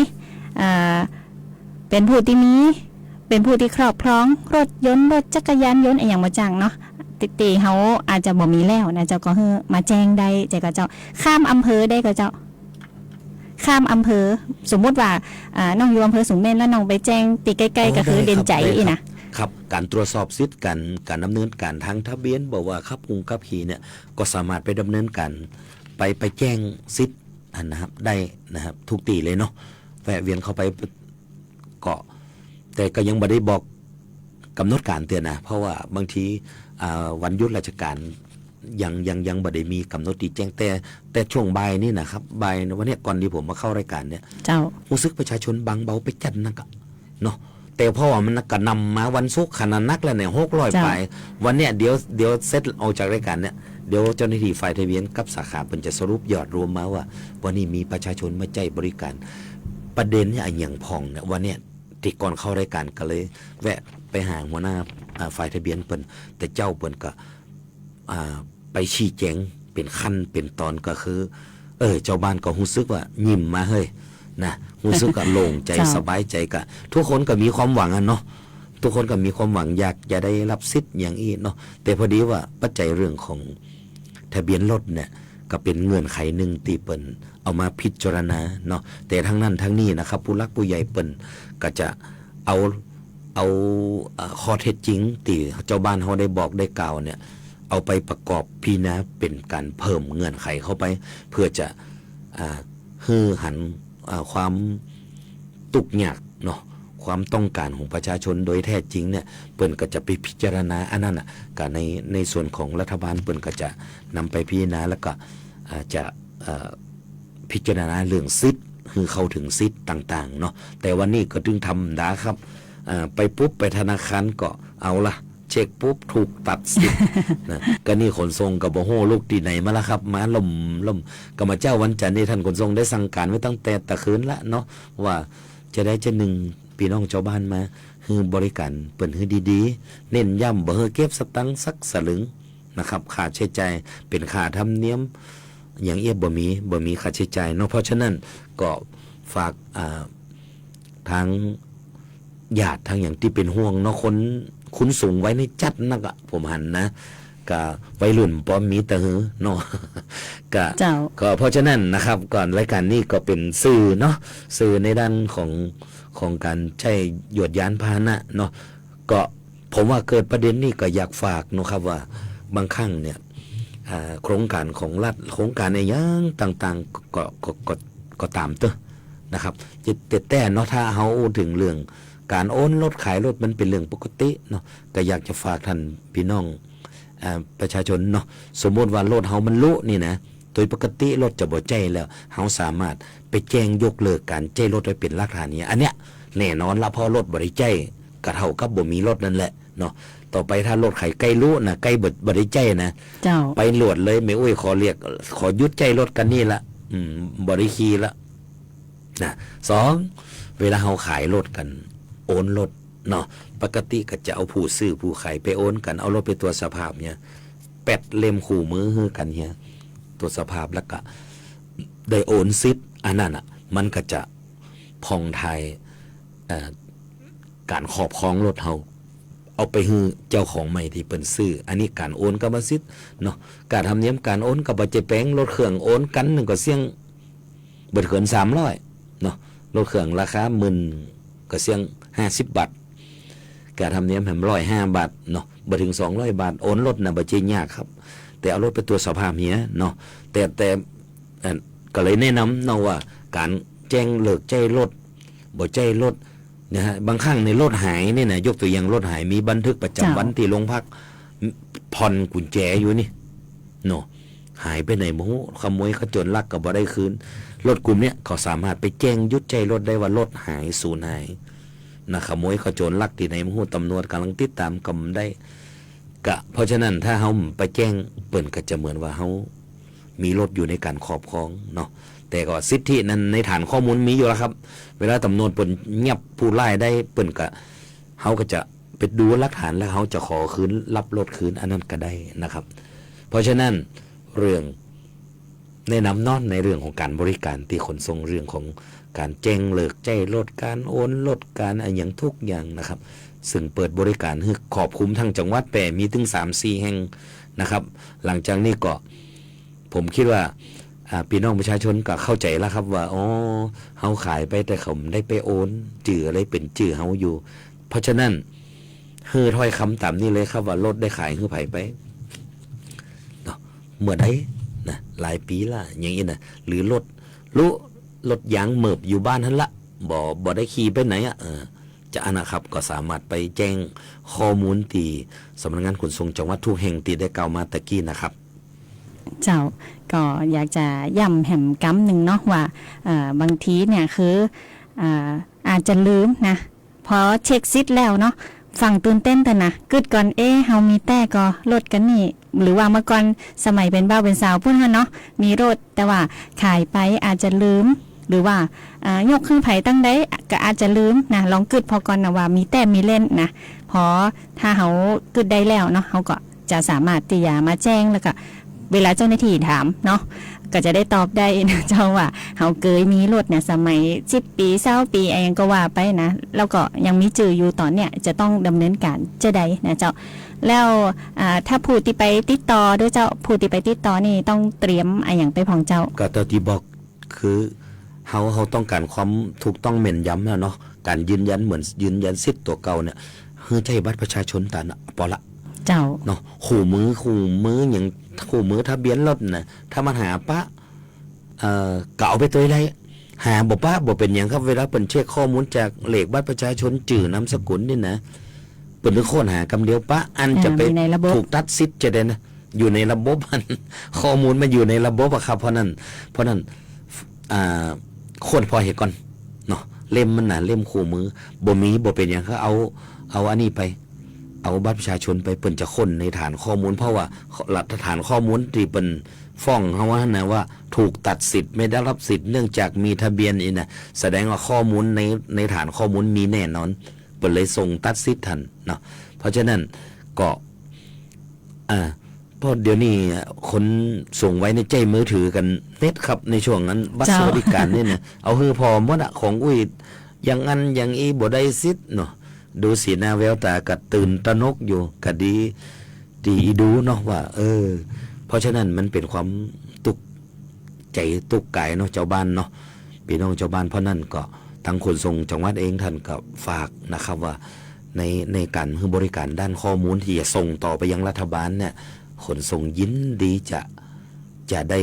เป็นผู้ที่ครอบครองรถยนต์รถจักรยานยนต์อย่างบ่จังเนาะติเขาอาจจะบ่มีแล้วนะเจ้าก็คือมาแจ้งได้ใจก็เจ้าข้ามอำเภอได้ก็เจ้าข้ามอำเภอสมมุติว่าน้องอยู่อำเภอสูงเม่นแล้วน้องไปแจ้งติใกล้ๆก็คือเด่นใจอีนะครับการตรวจสอบสิทธิ์การดำเนินการทางทะเบียนบอกว่าขับขี่เนี่ยก็สามารถไปดำเนินการไปแจ้งสิทธิ์นะครับได้นะครับทุกตีเลยเนาะแวะเวียนเข้าไปเกาะแต่ก็ยังไม่ได้บอกกำหนดการเตือนนะเพราะว่าบางทีวันหยุดราชการยังบ่ได้มีกำหนดตีแจ้งแต่ช่วงบ่ายนี่นะครับบ่ายวันนี้ก่อนที่ผมมาเข้ารายการเนี่ยเจ้ารู้สึกประชาชนบางเบาไปจัดนักเนาะแต่เพราะว่ามันก็นำมาวันศุกร์ขนาดนักแล้วเนี่ย600ไปวันเนี้ยเดี๋ยวเสร็จออกจากรายการเนี่ยเดี๋ยวเจ้าหน้าที่ฝ่ายทะเบียนกับสาขาเพิ่นจะสรุปยอดรวมมาว่าวันนี้มีประชาชนมาใจบริการประเด็นเนี่ยอย่างพองเนี่ยวันเนี้ยที่ก่อนเข้ารายการก็เลยแวะไปหาหัวหน้าฝ่ายทะเบียนเปิ้นแต่เจ้าเปิ้นก็ไปชี้แจงเป็นขั้นเป็นตอนก็คือเจ้าบ้านก็รู้สึกว่ายิ้มมาเฮ้ยนะรู้สึกก็โล่งใจสบายใจก็ทุกคนก็มีความหวังเนาะทุกคนก็มีความหวังอยากจะได้รับสิทธิ์อย่างนี้เนาะแต่พอดีว่าปัจจัยเรื่องของทะเบียนรถเนี่ยก็เป็นเงื่อนไขหนึ่งที่เปิ้นเอามาพิจารณาเนาะแต่ทั้งนั้นทั้งนี้นะครับผู้หลักผู้ใหญ่เปิ้นก็จะเอาข้อเท็จจริงที่เจ้าบ้านเขาได้บอกได้กล่าวเนี่ยเอาไปประกอบพิจารณาเป็นการเพิ่มเงื่อนไขเข้าไปเพื่อจะฮือหันความตุกยากเนาะความต้องการของประชาชนโดยแท้จริงเนี่ยเปิ้นก็จะไปพิจารณาอันนั้นก็ในส่วนของรัฐบาลเปิ้นก็จะนำไปพิจารณาแล้วก็จะพิจารณาเรื่องสิทธิ์คือเข้าถึงสิทธิ์ต่างๆเนาะแต่วันนี้ก็ถึงทำได้ครับไปปุ๊บไปธนาคารก็เอาละเช็คปุ๊บถูกตัดสิทธิ์นะก็นี่ขนส่งกับบ่ฮู้ลูกที่ไหนมาละครับมาล่มก็มาเจ้าวันจันทร์นี่ท่านขนส่งได้สั่งการไว้ตั้งแต่ตะคืนละเนาะว่าจะได้จะ1พี่น้องชาวบ้านมาคือบริการเปิ้นคือดีๆเน้นย้ำบ่เฮอเก็บสตังค์สักสลึงนะครับค่าใช้จ่ายเป็นค่าธรรมเนียมอย่างบ่มีค่าใช้จ่ายเนาะเพราะฉะนั้นก็ฝากทางญาติทางอย่างที่เป็นห่วงเนาะคนคุณสูงไว้ในจัดนักผมหันนะก็วัยรุ่นป้อมมีแต่หือเนาะก็เพราะฉะนั้นนะครับก่อนรายการนี้ก็เป็นสื่อเนาะสื่อในด้านของการใช้ยวดยานพาหนะเนาะก็ผมว่าเกิดประเด็นนี้ก็อยากฝากเนาะครับว่าบางครั้งเนี่ย โครงการของรัฐโครงการอะไรอย่างต่างๆก็ตามเตอะนะครับแต่เนาะถ้าเฮาถึงเรื่องการโอนรถขายรถมันเป็นเรื่องปกติเนาะก็อยากจะฝากท่านพี่น้องประชาชนเนาะสมมติว่ารถเฮามันลุนี่นะโดยปกติรถจะบ่ใจแล้วเฮาสามารถไปแจ้งยกเลิกการใจรถไว้เป็นหลักฐานนี้อันเนี้ยแน่นอนละเพราะรถบ่ได้ใจก็เท่ากับบ่มีรถนั่นแหละเนาะต่อไปถ้ารถไขใกล้ลุนะใกล้บ่ได้ใจนะเจ้าไปโหลดเลยแม่อุ้ยขอยุดใจรถกันนี่ละบ่ได้ขี่ละนะ2เวลาเฮาขายรถกันโอนรถเนาะปกติก็จะเอาผู้ซื้อผู้ขายไปโอนกันเอารถไปตรวจสภาพเนี่ยแปดเล่มคู่มือฮือกันเฮียตรวจสภาพแล้วก็ได้โอนสิทธิ์อันนั้นอ่ะมันก็จะผ่องไทยการครอบครองรถเฮาเอาไปฮือเจ้าของใหม่ที่เปิ้นซื้ออันนี้การโอนกรรมสิทธิ์เนาะการทำเนียมการโอนกับบ่ใจแปลงรถเครื่องโอนกันนึงก็เสี่ยงเบิดเกิน300เนาะรถเครื่องราคา10,000ก็เสี่ยง50 บาทการทำเนียมแหม105 บาทเนาะบ่ถึง200 บาทโอนรถน่ะบ่ใช่ยากครับแต่เอารถไปตรวจสภาพเฮียเนาะแต่ก็เลยแนะนำเนาะว่าการแจ้งเลิกใจรถบ่ใจรถนะฮะบางครั้งในรถหายเนี่ยนะยกตัวอย่างรถหายมีบันทึกประจำวันที่โรงพักผ่อนกุญแจอยู่นี่เนาะหายไปไหนบ่ฮู้ขโมยขจรลักก็บ่ได้คืนรถกลุ่มเนี้ยเขาสามารถไปแจ้งยึดใจรถได้ว่ารถหายสูญหายนะขโมยขจรลักที่ไหนบ่ฮู้ตำรวจกำลังติดตามกำได้กะเพราะฉะนั้นถ้าเฮาไปแจ้งเปิ้นก็จะเหมือนว่าเฮามีรถอยู่ในการครอบครองเนาะแต่ก็สิทธินั้นในฐานข้อมูลมีอยู่แล้วครับเวลาตำรวจเปิ้นเงียบผู้ร้ายได้เปิ้นก็เฮาก็จะไปดูหลักฐานแล้วเฮาจะขอคืนรับรถคืนอันนั้นก็ได้นะครับเพราะฉะนั้นเรื่องแนะนำนอนในเรื่องของการบริการที่ขนส่งเรื่องของการแจ้งเลิกใจรถการโอนรถการอะไรอย่างทุกอย่างนะครับซึ่งเปิดบริการให้ครอบคลุมทั้งจังหวัดแปรมีถึง 3-4 แห่งนะครับหลังจากนี้ก็ผมคิดว่าพี่น้องประชาชนก็เข้าใจแล้วครับว่าอ๋อเฮาขายไปแต่เขาได้ไปโอนจื่ออะไรเป็นจื่อเฮาอยู่เพราะฉะนั้นฮือถ้อยคำตามนี้เลยครับว่ารถได้ขายฮือไผไปเนาะเมื่อใดนะหลายปีละอย่างนี้นะหรือรถยางเหมิบอยู่บ้านหั่นละบ่ได้ขี่ไปไหนจะอันนะครับก็สามารถไปแจ้งข้อมูลที่สำนักงานขนส่งจังหวัดทุกแห่งที่ได้กล่าวมาตะกี้นะครับเจ้าก็อยากจะย้ำแหมกำหนึ่งเนาะว่าบางทีเนี่ยคืออาจจะลืมนะพอเช็คซิทแล้วเนาะฟังตื่นเต้นแต่นะกึดก่อนเฮามีแต่ก็ลดกันนี่หรือว่าเมื่อก่อนสมัยเป็นบ่าวเป็นสาวพุ่นฮะเนาะมีรถแต่ว่าขายไปอาจจะลืมหรือว่ายกเครื่องไผ่ตั้งได้ก็อาจจะลืมนะลองกึดพอก่อนนะว่ามีแต่มีเล่นนะพอถ้าเฮากึดได้แล้วเนาะเฮาก็จะสามารถที่จะมาแจ้งแล้วก็เวลาเจ้าหน้าที่ถามเนาะก็จะได้ตอบได้นะเจ้าว่าเฮาเคยมีรถเนี่ยสมัย10 ปี20 ปีอะไรก็ว่าไปนะแล้วก็ยังมีจื่ออยู่ตอนเนี่ยจะต้องดำเนินการจะได้นะเจ้าแล้วถ้าผู้ที่ไปติดต่อด้วยเจ้าผู้ที่ไปติดต่อนี่ต้องเตรียมอะไรอย่างไปของเจ้าก็ตที่บอกคือเฮาต้องการความถูกต้องแม่นยำนะเนาะการยืนยันเหมือนยืนยันสิทธิ์ตัวเก่าเนี่ยคือใช้บัตรประชาชนตานะพอละเจ้าเนาะคู่มืออย่างคู่มือทะเบียนรถน่ะถ้ามันหาปะเก่าไปตัวไรหาบ่ปะบ่เป็นอย่างครับเวลาเปิ้นเช็คข้อมูลจากเลขบัตรประชาชนจื่อนามสกุลนี่นะเปิ้นค้นหากำเดียวปะอันจะไปถูกตัดสิทธิ์จะได้นะอยู่ในระบบมันข้อมูลมันอยู่ในระบบอะครับเพราะนั้นคนพอเหตุก่อนเนาะเล่มมันน่ะเล่มคู่มือบ่มีบ่เป็นอย่างเขาเอาอันนี้ไปเอาบัตรประชาชนไปเปิ้นจะค้นในฐานข้อมูลเพราะว่าหลักฐานข้อมูลที่เปิ้นฟ้องเฮาว่านะว่าถูกตัดสิทธิ์ไม่ได้รับสิทธิ์เนื่องจากมีทะเบียนนี่นะแสดงว่าข้อมูลในฐานข้อมูลมีแน่นอนเปิ้นเลยส่งตัดสิทธิ์ทันเนาะเพราะฉะนั้นก็เพราะเดี๋ยวนี้คนส่งไว้ในใจมือถือกันเน็ตครับในช่วงนั้นบัตรสวัสดิการนี่นะเอาคือพอหมดของอุ้ยอย่างอันอย่างอีบ่ได้สิทธิ์เนาะดูสีหน้าแววตาก็ตื่นตระหนกอยู่ก็ดีดูเนาะว่าเพราะฉะนั้นมันเป็นความตุกใจตุกกายเนาะเจ้าบ้านเนาะพี่น้องเจ้าบ้านเพราะนั้นก็ทางขนส่งจังหวัดเองท่านก็ฝากนะครับว่าในการให้บริการด้านข้อมูลที่จะส่งต่อไปยังรัฐบาลเนี่ย ขนส่งยินดีจะได้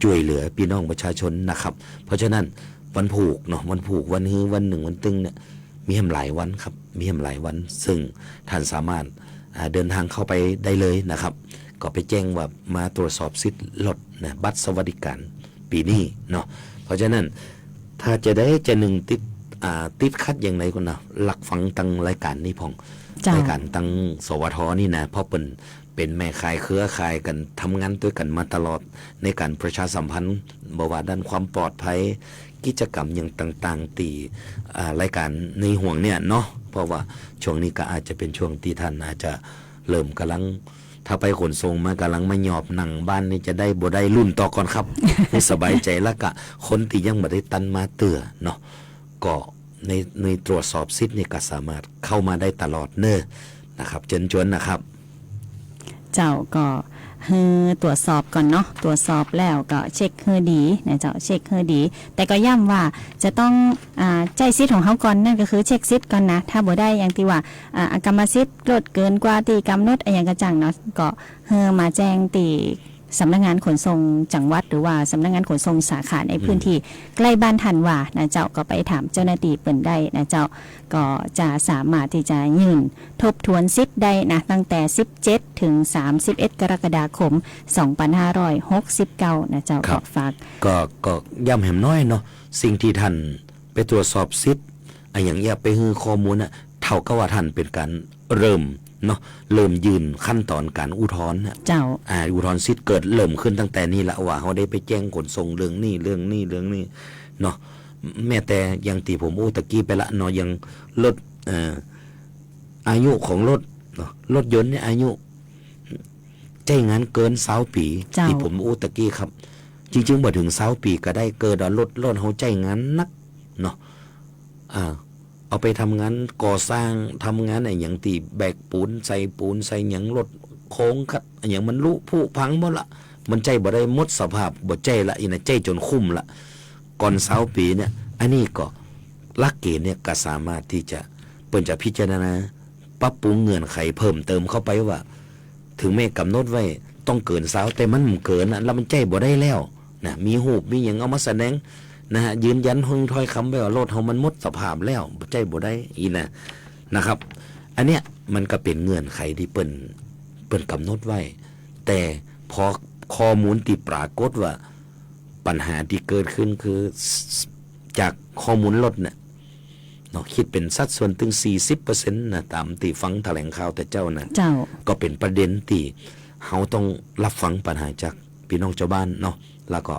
ช่วยเหลือพี่น้องประชาชนนะครับเพราะฉะนั้นวันผูกเนาะวันผูกวันฮือวันหนึ่งวันตึงเนี่ยมีหลายวันครับมีหลายวันซึ่งท่านสามารถเดินทางเข้าไปได้เลยนะครับก็ไปแจ้งว่ามาตรวจสอบสิทธิ์ลดนะบัตรสวัสดิการปีนี้เนาะเพราะฉะนั้นถ้าจะได้จะหนึ่งติดคัดอย่างไรก็นะหลักฟังตั้งรายการนี้พองรายการตั้งสวทนี่นะเพราะเป็นแม่ขายเครือข่ายกันทำงานด้วยกันมาตลอดในการประชาสัมพันธ์บอกว่าด้านความปลอดภัยกิจกรรมอย่างต่างๆตีรายการในห่วงเนี่ยเนาะเพราะว่าช่วงนี้ก็อาจจะเป็นช่วงที่ท่านอาจจะเริ่มกำลังถ้าไปขนส่งมากำลังมาหยอบหนังบ้านนี่จะได้บ่ได้รุ่นต่อก่อนครับ ให้สบายใจแล้วก็คนที่ยังบ่ได้ตันมาเตือเนาะก็ในตรวจสอบสิทธิ์นี่ก็สามารถเข้ามาได้ตลอดเน้อนะครับเชิญชวนนะครับเจ้าก็ตรวจสอบก่อนเนาะตรวจสอบแล้วก็เช็คดีนะเจ้าเช็คดีแต่ก็ย้ำว่าจะต้องใจสิทธิ์ของเขาก่อนนั่นก็คือเช็คสิทธิ์ก่อนนะถ้าบ่ได้อย่างที่ว่ากรรมสิทธิ์ลดเกินกว่าที่กำหนดอย่างกระจังเนาะก็มาแจ้งตีสำนักงานขนส่งจังหวัดหรือว่าสำนักงานขนส่งสาขาในพื้นที่ใกล้บ้านทันว่านะเจ้าก็ไปถามเจ้าหน้าที่เปิ่นได้นะเจ้าก็จะสามารถที่จะยื่นทบทวนสิทธิ์ได้นะตั้งแต่17ถึง31กรกฎาคม2569นะเจ้าขอฝากก็ย้ำแหมน้อยเนาะสิ่งที่ท่านไปตรวจสอบสิทธิ์อย่างเงี้ยไปฮือข้อมูลน่ะเท่ากับว่าท่านเป็นการเริ่มยืนขั้นตอนการอุทธรณ์เจ้าอุทธรณ์สิทธิ์เกิดเริ่มขึ้นตั้งแต่นี้ละว่าเขาได้ไปแจ้งขนส่งเรื่องนี้เนาะแม้แต่อย่างที่ผมตะกี้ไปละเนาะยังลดอายุของรถยนต์เนี่ยอายุใช้งานเกิน20 ปีที่ผมตะกี้ครับจริงๆบ่ถึง20 ปีก็ได้เกิดรถเขาใช้งานนักเนาะเอาไปทำงานก่อสร้างทำงานอย่างตีแบกปูนใส่อย่างรถโค้งครับอย่างมันลุผุพังหมดละมันใจบ่ได้หมดสภาพบ่ใจละใจจนคุ้มละก่อน20 ปีเนี่ยอันนี้ก็หลักเกณฑ์เนี่ยก็สามารถที่จะเปิ้นจะพิจารณาปรับปรุงเงื่อนไขเพิ่มเติมเข้าไปว่าถึงแม้กำหนดไว้ต้องเกิน20แต่มันเกินแล้วมันใจบ่ได้แล้วนะมีรูปมีอย่างเอามาแสดงนะฮะยืนยันหึงถ้อยคำไปว่ารถเฮามันหมดสภาพแล้วใจบ่ได้อีนะครับอันเนี้ยมันก็เป็นเงื่อนไขที่เปิ้นกำหนดไว้แต่พอข้อมูลที่ปรากฏว่าปัญหาที่เกิดขึ้นคือจากข้อมูลรถเนี่ยเนาะคิดเป็นสัดส่วนถึง 40% นะตามที่ฟังแถลงข่าวแต่เจ้านะก็เป็นประเด็นที่เฮาต้องรับฟังปัญหาจากพี่น้องชาวบ้านเนาะแล้วก็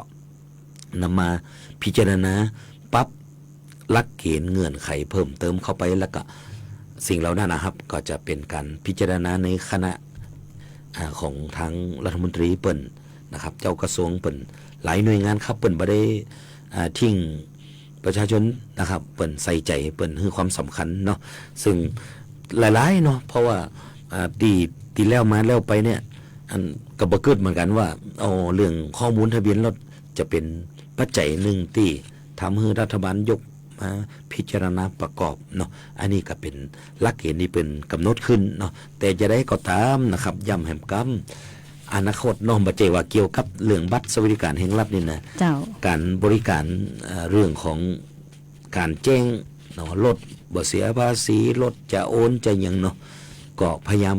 นำมาพิจารณาปรับหลักเกณฑ์เงื่อนไขเพิ่มเติมเข้าไปแล้วก็สิ่งเหล่านั้นนะครับก็จะเป็นการพิจารณาในคณะของทางรัฐมนตรีเปิ่นนะครับเจ้ากระทรวงเปิ่นหลายหน่วยงานครับเปิ่นบ่ได้ทิ้งประชาชนนะครับเปิ่นใส่ใจเปิ่นให้ความสำคัญเนาะซึ่งหลายๆเนาะเพราะว่าตีแล้วมาแล้วไปเนี่ยอันก็บ่เกิดเหมือนกันว่าเรื่องข้อมูลทะเบียนรถจะเป็นปัจจัยหนึ่งที่ทำให้รัฐบาลยกมาพิจารณาประกอบเนาะอันนี้ก็เป็นหลักเกณฑ์ที่เป็นกำหนดขึ้นเนาะแต่จะได้ก็ตามนะครับย้ำแหมกำอนาคตน้องบ่ใจว่าเกี่ยวกับเรื่องบัตรสวัสดิการแห่งรัฐนี่นะการบริการเรื่องของการแจ้งเนาะลดบ่เสียภาษีลดจะโอนจะหยังเนาะก็พยายาม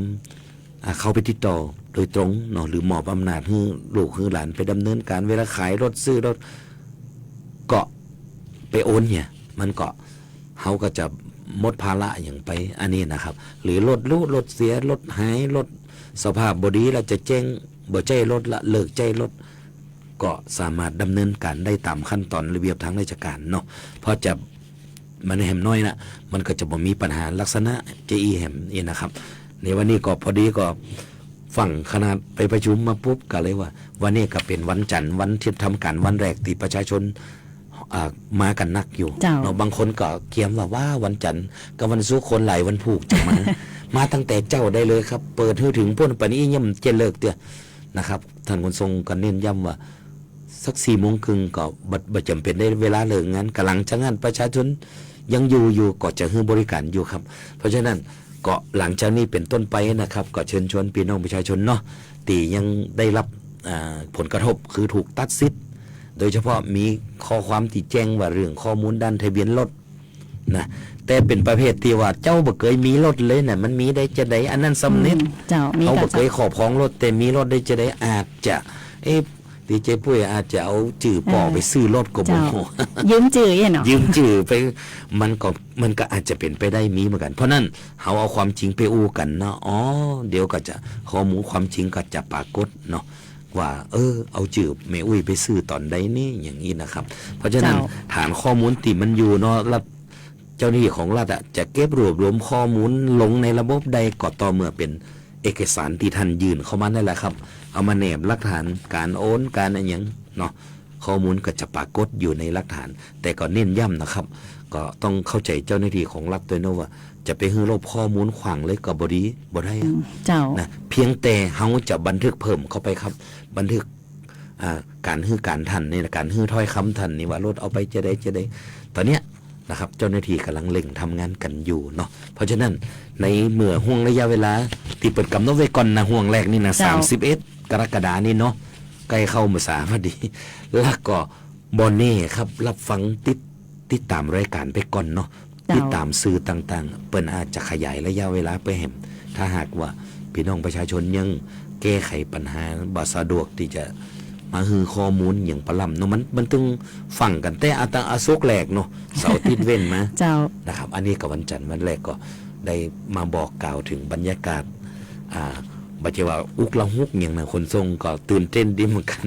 เข้าไปติดต่อโดยตรงเนาะหรือมอบอำนาจให้ลูกให้หลานไปดำเนินการเวลาขายรถซื้อรถก็ไปโอนเนี่ยมันก็เขาก็จะหมดภาระอย่างไปอันนี้นะครับหรือรถเสียรถหายรถสภาพบดีแล้วจะแจ้งบ่ใจรถละเลิกใจรถก็สามารถดำเนินการได้ตามขั้นตอนระเบียบทางราชการเนาะเพราะจะมันแหมน้อยนะมันก็จะบ่มีปัญหาลักษณะแหมนี่นะครับในวันนี้ก็พอดีก็ฝั่งคณะไปประชุมมาปุ๊บก็เลยว่าวันนี้ก็เป็นวันจันทร์วันที่ทำการวันแรกที่ประชาชนมากันนักอยู่เนาะบางคนก็เขียนว่าวันจันทร์กับวันศุกร์คนหลายวันผูกจะมาตั้งแต่เจ้าได้เลยครับเปิดถึงพ้นปานนี้ย่ำเจเลิกเตี้ยนะครับท่านขนส่งก็เน้นย้ำว่าสัก4 โมงครึ่งก็บ่จำเป็นได้เวลาเลิกงานกำลังจะงานประชาชนยังอยู่ก็จะให้บริการอยู่ครับเพราะฉะนั้น ก็หลังจากนี้เป็นต้นไปนะครับก็เชิญชวนพี่น้องประชาชนเนาะตียังได้รับผลกระทบคือถูกตัดสิทธิ์โดยเฉพาะมีข้อความที่แจ้งว่าเรื่องข้อมูลด้านทะเบียนรถนะแต่เป็นประเภทที่ว่าเจ้าบ่เคยมีรถเลยน่ะมันมีได้จะได้อันนั้นสำเร็จเขาบ่เคยครอบครองรถแต่มีรถได้จะได้อาจจะดีเจปุ้ยอาจจะเอาจื่อป่อไปซื้อรถก็บ่ยืมจื่อเนาะยืมจื่อไปมันก็อาจจะเป็นไปได้มีเหมือนกันเพราะนั้นเฮาเอาความจริงไปอู้กันเนาะเดี๋ยวก็จะข้อมูลความจริงก็จะปรากฏเนาะว่าเอาจื่อแม่อุ้ยไปซื้อตอนใดนี่อย่างนี้นะครับเพราะฉะนั้นฐานข้อมูลที่มันอยู่เนาะเจ้าหน้าที่ของรัฐจะเก็บรวบรวมข้อมูลลงในระบบใดก็ต่อเมื่อเป็นเอกสารที่ท่านยื่นเข้ามานั่นแหละครับเอามาแนบหลักฐานการโอนการอะไรอย่างเนาะข้อมูลก็จะปรากฏอยู่ในหลักฐานแต่ก็เน้นย้ำนะครับก็ต้องเข้าใจเจ้าหน้าที่ของรัฐด้วยนะว่าจะไปฮื้อลบข้อมูลขวางเลยก็บ่ดีบ่ได้นะเพียงแต่เฮาจะบันทึกเพิ่มเข้าไปครับบันทึกการฮื้อการทันนี่การฮื้อถ้อยคำทันนี่ว่ารถเอาไปจะได้ตอนเนี้ยนะครับเจ้าหน้าที่กำลังเร่งทำงานกันอยู่เนาะเพราะฉะนั้นในเมื่อห่วงระยะเวลาที่เปิดกำหนดไว้ก่อนนะห่วงแรกนี่นะ31 กรกฎาคมนี่เนาะใกล้เข้าเมษาพอดีแล้วก็บอนเน่ครับรับฟังติดตามรายการไปก่อนเนาะติดตามสื่อต่างๆเปิ้นอาจจะขยายระยะเวลาไปแหมถ้าหากว่าพี่น้องประชาชนยังแก้ไขปัญหาบ่สะดวกที่จะมาฮือข้อมูลอย่างปลำเนาะมันต้องฟังกันแต่อาสุกแรกเนาะเสาร์อาทิตย์เว้นมานะครับอันนี้กับวันจันทร์วันแรกก็ได้มาบอกกล่าวถึงบรรยากาศบัดเจว่าอุกละฮุกอย่างนั้นคนทรงก็ตื่นเต้นดีเหมือนกัน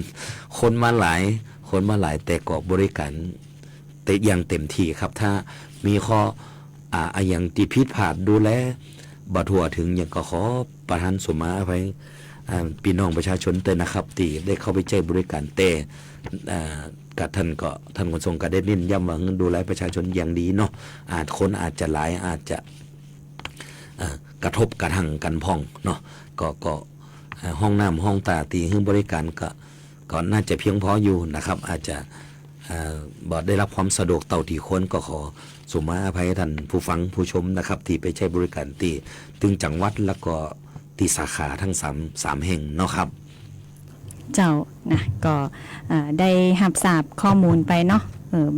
คนมาหลายแต่ก็บริการอย่างเต็มที่ครับถ้ามีข้ออย่างที่ผิดพลาดดูแลบ่ทั่วถึงอย่างก็ขอประทานสมาภัยพี่น้องประชาชนเตือนนะครับที่ได้เข้าไปใช้บริการแต่กับท่านขนส่งก็ได้เน้นย้ำว่าดูแลประชาชนอย่างดีเนาะคนอาจจะหลายอาจจะกระทบกระทั่งกันพองเนาะก็ห้องน้ำห้องตาตีให้บริการก็น่าจะเพียงพออยู่นะครับอาจจะบ่ได้รับความสะดวกเต่าที่คนก็ขอสมาอภัยท่านผู้ฟังผู้ชมนะครับที่ไปใช้บริการที่ถึงจังหวัดแล้วก็ที่สาขาทั้ง3แห่งเนาะครับเจ้านะก็ได้รับทราบข้อมูลไปเนาะ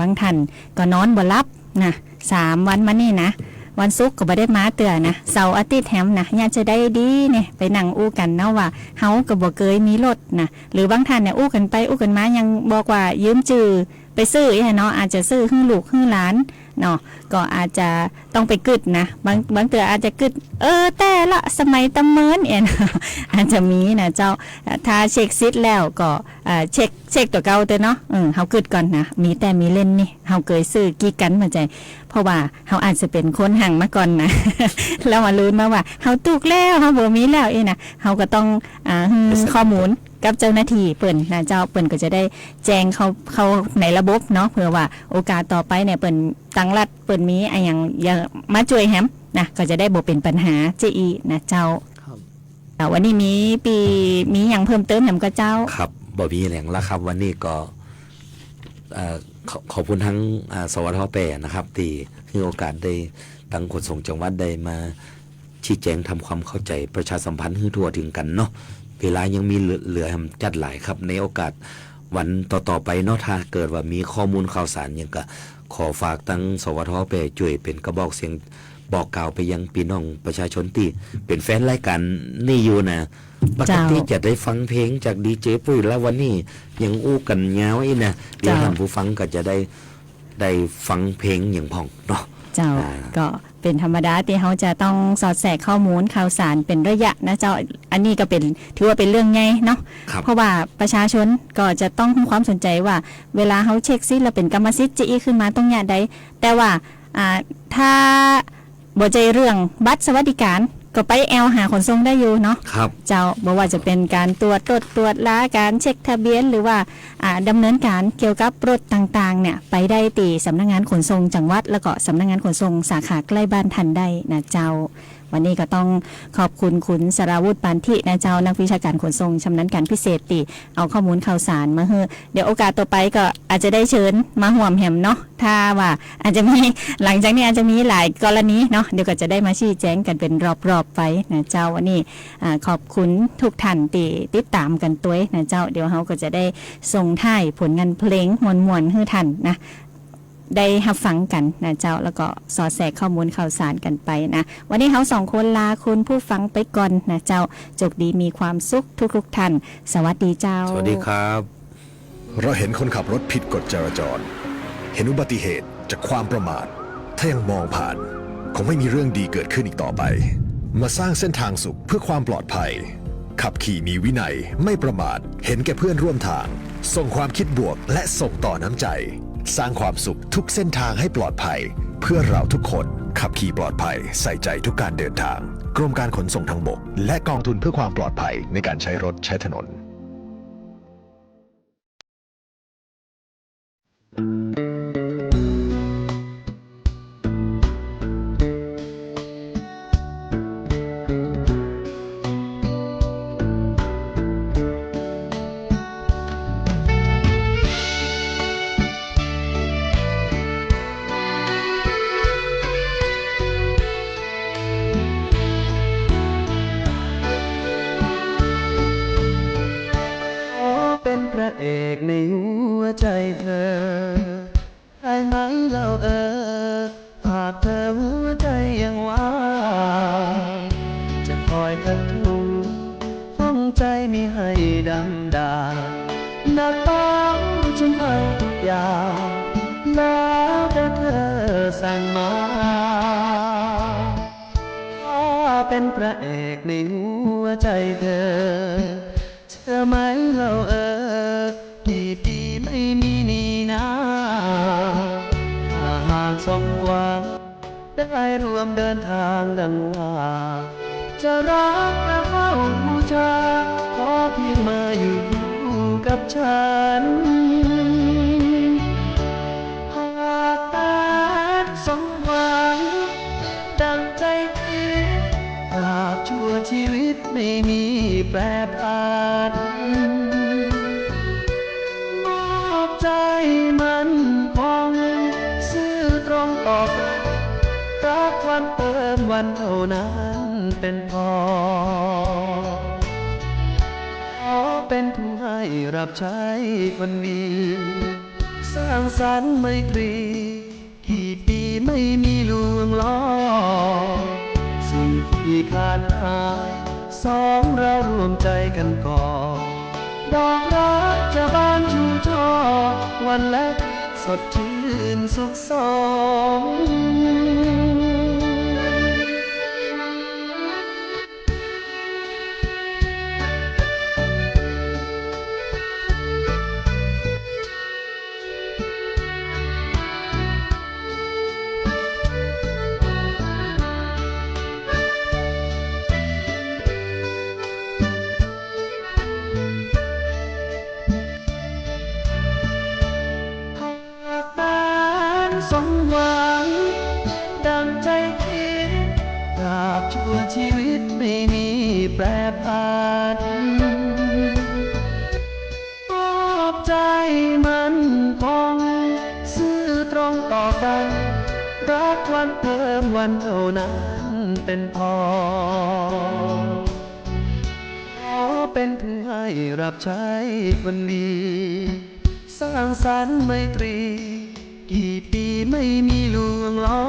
บางท่านก็นอนบ่หลับนะ3วันมานี่นะวันศุกร์ก็บ่ได้มาเตือนะเสาร์อาทิตย์แถมนะอยากจะได้ดีเนี่ยไปนั่งอู้กันเนาะว่าเฮาก็บ่เคยมีรถนะหรือบางท่านเนี่ยอู้กันไปอู้กันมายังบอกว่ายืมจื่อไปซื้อเนาะอาจจะซื้อฮื้อลูกฮื้อหลานเนาะก็อาจจะต้องไปกึดนะบางเตืออาจจะกึดแต่ละสมัยตะเมินอาจจะมีนะเจ้าถ้าเช็คซิทแล้วก็เช็คตัวเก่าเตอเนาะเฮากึดก่อนนะมีแต่มีเล่นนี่เฮาเคยซื้อกี่กันมาใจเพราะว่าเฮาอาจจะเป็นคนห่างมาก่อนนะ แล้วมาลุ้นมาว่าเฮาถูกแล้วเฮาบ่มีแล้วนะเฮาก็ต้องข้อมูลกับเจ้าหน้าที่เปิ้นนะเจ้าเปิ้นก็จะได้แจ้งเขาในระบบเนาะเพื่อว่าโอกาสต่อไปเนี่ยเปิ้นตั้งรัฐเปิ้นมีอย่างมาช่วยแฮมนะก็จะได้บ่เป็นปัญหาจีนะเจ้าครับวันนี้มีอย่างเพิ่มเติมแฮมก็เจ้าครับบ่มีแหล่งแล้วครับวันนี้ก็ขอบคุณทั้งสวทแปนะครับที่ให้โอกาสได้ตั้งขนส่งจังหวัดได้มาชี้แจงทำความเข้าใจประชาสัมพันธ์ให้ทั่วถึงกันเนาะเวลายังมีเหลือจัดหลายครับในโอกาสวันต่อไปเนาะถ้าเกิดว่ามีข้อมูลข่าวสารยังก็ขอฝากตั้งสวทแปช่วยเป็นกระบอกเสียงบอกกล่าวไปยังพี่น้องประชาชนที่เป็นแฟนรายการนี่อยู่นะปกติจะได้ฟังเพลงจากดีเจปุ้ยแล้ววันนี้ยังอู้กันยาวอีนะเดี๋ยวท่านผู้ฟังก็จะได้ฟังเพลงอย่างพ่องเนาะเจ้าก็เป็นธรรมดาที่เขาจะต้องสอดแทรกข้อมูลข่าวสารเป็นระยะนะเจ้าอันนี้ก็เป็นถือว่าเป็นเรื่องใหญ่เนาะเพราะว่าประชาชนก็จะต้องให้ความสนใจว่าเวลาเขาเช็คซิแล้วเป็นกรรมสิทธิ์จะอีขึ้นมาตรงอย่างใดแต่ว่าถ้าบ่ใจเรื่องบัตรสวัสดิการก็ไปหาขนส่งได้อยู่เนาะเจ้าบ่ว่าจะเป็นการตรวจลาการเช็คทะเบียนหรือว่าดำเนินการเกี่ยวกับรถต่างๆเนี่ยไปได้ตีสำนักงานขนส่งจังหวัดแล้วก็สำนักงานขนส่งสาขาใกล้บ้านทันได้นะเจ้า วันนี้ก็ต้องขอบคุณคุณสราวุฒิปานทินะเจ้านักวิชาการขนส่งชำนาญการพิเศษติเอาข้อมูลข่าวสารมาเฮอเดี๋ยวโอกาสต่อไปก็อาจจะได้เชิญมาห่วมแหมเนาะถ้าว่าอาจจะมีหลังจากนี้อาจจะมีหลายกรณีเนาะเดี๋ยวก็จะได้มาชี้แจงกันเป็นรอบๆไปนะเจ้าวันนี้ขอบคุณทุกท่านที่ติดตามกันตัวนะเจ้าเดี๋ยวเฮาก็จะได้ส่งท้ายผลงานเพลงมวลๆให้ท่านนะได้รับฟังกันนะเจ้าแล้วก็สอดแทรกข้อมูลข่าวสารกันไปนะวันนี้เฮาสองคนลาคุณผู้ฟังไปก่อนนะเจ้าจกดีมีความสุขทุกท่านสวัสดีเจ้าสวัสดีครับ เราเห็นคนขับรถผิดกฎจราจรเห็นอุบัติเหตุจากความประมาทถ้ายังมองผ่านคงไม่มีเรื่องดีเกิดขึ้นอีกต่อไปมาสร้างเส้นทางสุขเพื่อความปลอดภัยขับขี่มีวินัยไม่ประมาทเห็นแก่เพื่อนร่วมทางส่งความคิดบวกและส่งต่อน้ำใจสร้างความสุขทุกเส้นทางให้ปลอดภัยเพื่อเราทุกคนขับขี่ปลอดภัยใส่ใจทุกการเดินทางกรมการขนส่งทางบกและกองทุนเพื่อความปลอดภัยในการใช้รถใช้ถนนเป็นพระเอกในหัวใจเธอได้ไหมเล่าหากเธอหัวใจยังว่างจะคอยกระทุ้งห้องใจมิให้ดำดาหนักเบาฉันให้ทุกอย่างแล้วแต่เธอสั่งมาเป็นพระเอกในหัวใจเธอเชื่อไหมเรากี่ปีไม่มีนี่นาถ้าหากสมหวังได้รวมเดินทางดังว่าจะรักและเฝ้าบูชาขอเพียงมาอยู่กับฉันหากแต่สมหวังดังใจคิดหากชั่วชีวิตไม่มีแปรผันมอบใจมันคงซื่อตรงต่อกันรักวันเติมวันเท่านั้นเป็นพอขอเป็นผู้ให้รับใช้คนดีสร้างสรรค์ไมตรีกี่ปีไม่มีลวงล้อสิ่งที่ขาดหายสองเรารวมใจกันก่อดอกรักจะบานชูช่อวันและสดชื่นสุขสมสมหวังดังใจคิดตราบชั่วชีวิตไม่มีแปรผันมอบใจมันคงซื่อตรงต่อกันรักวันเติมวันเท่านั้นเป็นพอขอเป็นผู้ให้รับใช้คนดีสร้างสรรค์ไมตรีกี่ปีไม่มีลวงล้อ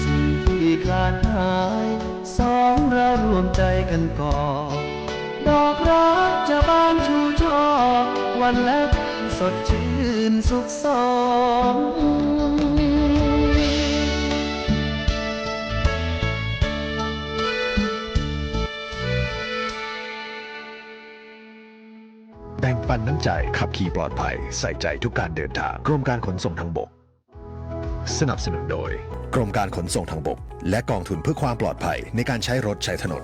สิ่งที่ขาดหายสองเรารวมใจกันก่อดอกรักจะบานชูช่อวันและสดชื่นสุขสมแบ่งปันน้ำใจขับขี่ปลอดภัยใส่ใจทุกการเดินทางกรมการขนส่งทางบกสนับสนุนโดยกรมการขนส่งทางบกและกองทุนเพื่อความปลอดภัยในการใช้รถใช้ถนน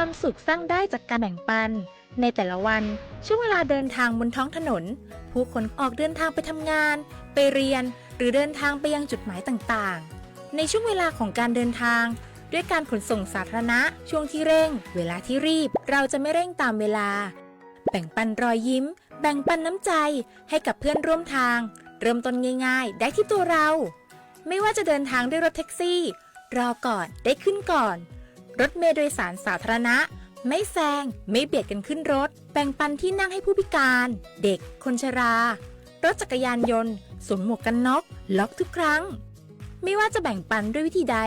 ความสุขสร้างได้จากการแบ่งปันในแต่ละวันช่วงเวลาเดินทางบนท้องถนนผู้คนออกเดินทางไปทำงานไปเรียนหรือเดินทางไปยังจุดหมายต่างๆในช่วงเวลาของการเดินทางด้วยการขนส่งสาธารณะช่วงที่เร่งเวลาที่รีบเราจะไม่เร่งตามเวลาแบ่งปันรอยยิ้มแบ่งปันน้ำใจให้กับเพื่อนร่วมทางเริ่มต้นง่ายๆได้ที่ตัวเราไม่ว่าจะเดินทางด้วยรถแท็กซี่รอก่อนได้ขึ้นก่อนรถเมล์โดยสารสาธารณะไม่แซงไม่เบียดกันขึ้นรถแบ่งปันที่นั่งให้ผู้พิการเด็กคนชรารถจักรยานยนต์สวมหมวกกันน็อกล็อกทุกครั้งไม่ว่าจะแบ่งปันด้วยวิธีใด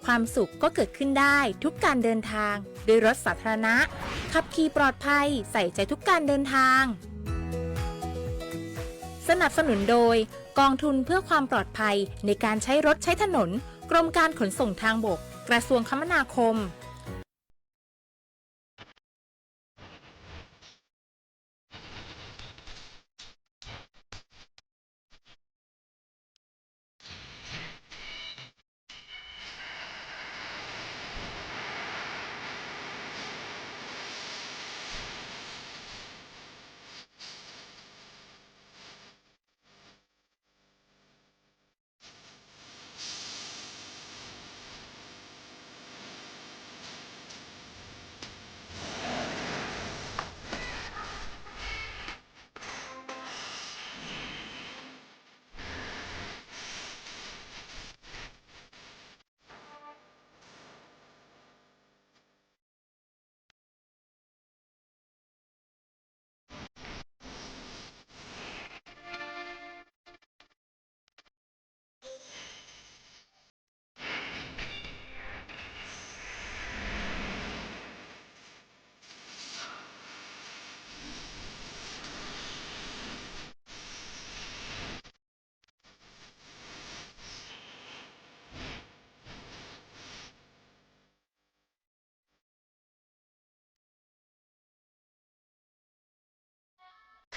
ความสุขก็เกิดขึ้นได้ทุกการเดินทางด้วยรถสาธารณะขับขี่ปลอดภัยใส่ใจทุกการเดินทางสนับสนุนโดยกองทุนเพื่อความปลอดภัยในการใช้รถใช้ถนนกรมการขนส่งทางบกกระทรวงคมนาคม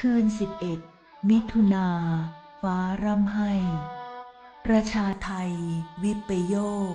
คืน11 มิถุนาฟ้าร่ำไห้ประชาไทยวิปโยค